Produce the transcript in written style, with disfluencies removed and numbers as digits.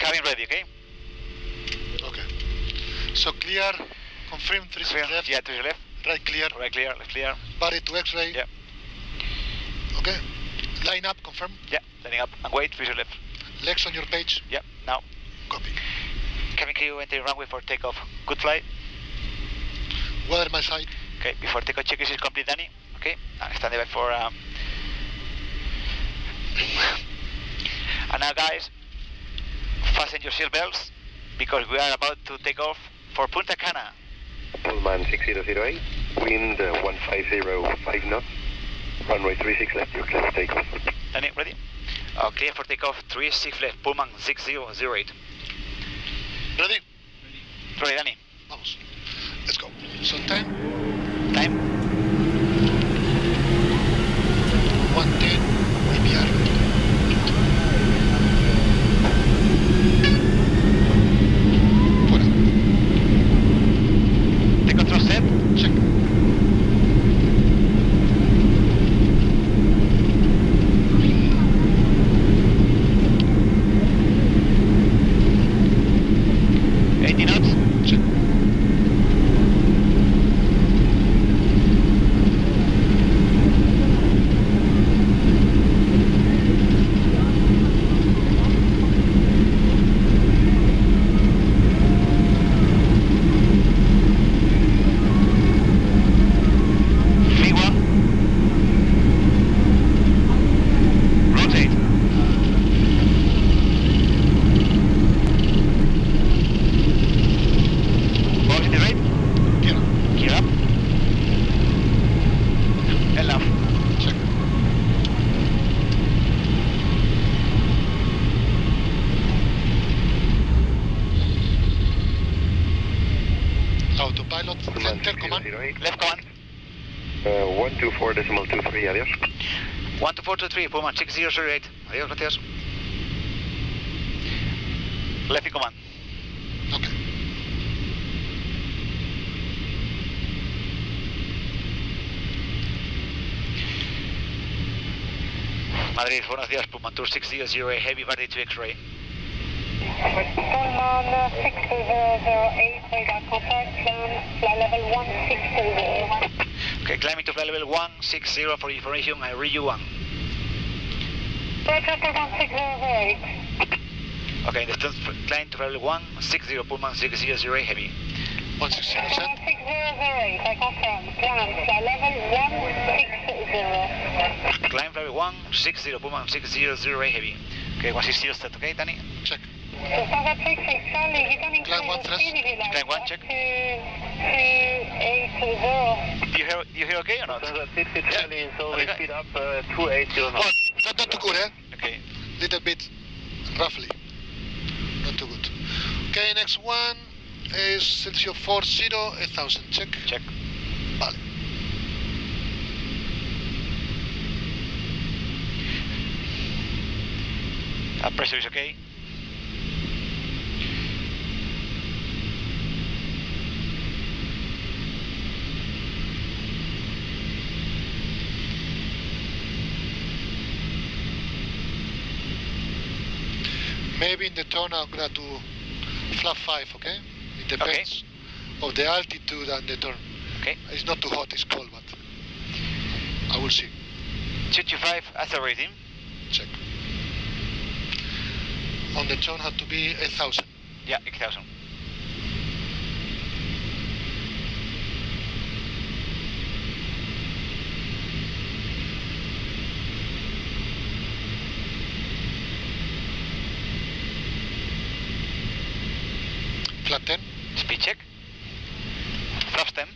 Cabin ready, okay? Okay. So clear, confirm 36 left. Yeah, 36 left. Right clear. Right clear, left clear. Body to X-ray. Yeah. Okay. Line up, confirm. Yeah, lining up and wait, 36 left. Legs on your page. Yeah, now. Copy. Cabin crew enter runway for takeoff. Good flight. Weather my side. Okay, before takeoff check is complete, Danny. Okay, and stand by for... And now guys, fasten your seatbelts because we are about to take off for Punta Cana. Pullman 6008, wind 150.5 knots, runway 36 left, you're clear for takeoff. Danny, ready? Clear for takeoff, 36 left, Pullman 6008. Ready? Ready, Danny. Vamos. Let's go. So time? Time? 110 APR. Fuera. The control set? Check. Center command. Left command. 124.23, adiós. 12423, Pullman 6008. Adiós, gracias. Left command. Okay. Madrid, buenos días, Pullman Tour 6008, heavy body to X-ray. Pullman 6008, radar contact, flight level 160. Okay, climbing to flight level 160 for information, I read you 1. Roger, Pullman 6008. Okay, distance climb to flight level 160, Pullman 6008, heavy. 160, Pullman 6008, I confirm, climb flight level 160. Climb flight level 160, Pullman 6008, heavy. Okay, 160 set, okay, Danny? Check. Lufthansa 36, Charlie, you can Climb one thrust. Climb one, check. 2820. Do you hear okay or not? Lufthansa 60, Charlie, so we Okay. speed up 280 knots. Oh, not too good, eh? Okay. Little bit roughly. Not too good. Okay, next one is Celsius 40, 1000. Check. Check. Vale. Pressure is okay. Maybe in the turn I'm gonna do flap 5, okay? It depends of the altitude and the turn. Okay. It's not too hot, it's cold, but I will see. 225 accelerating. Check. On the turn had to be 8000. Yeah, 8000. Flat 10. Speed check. Flaps 10.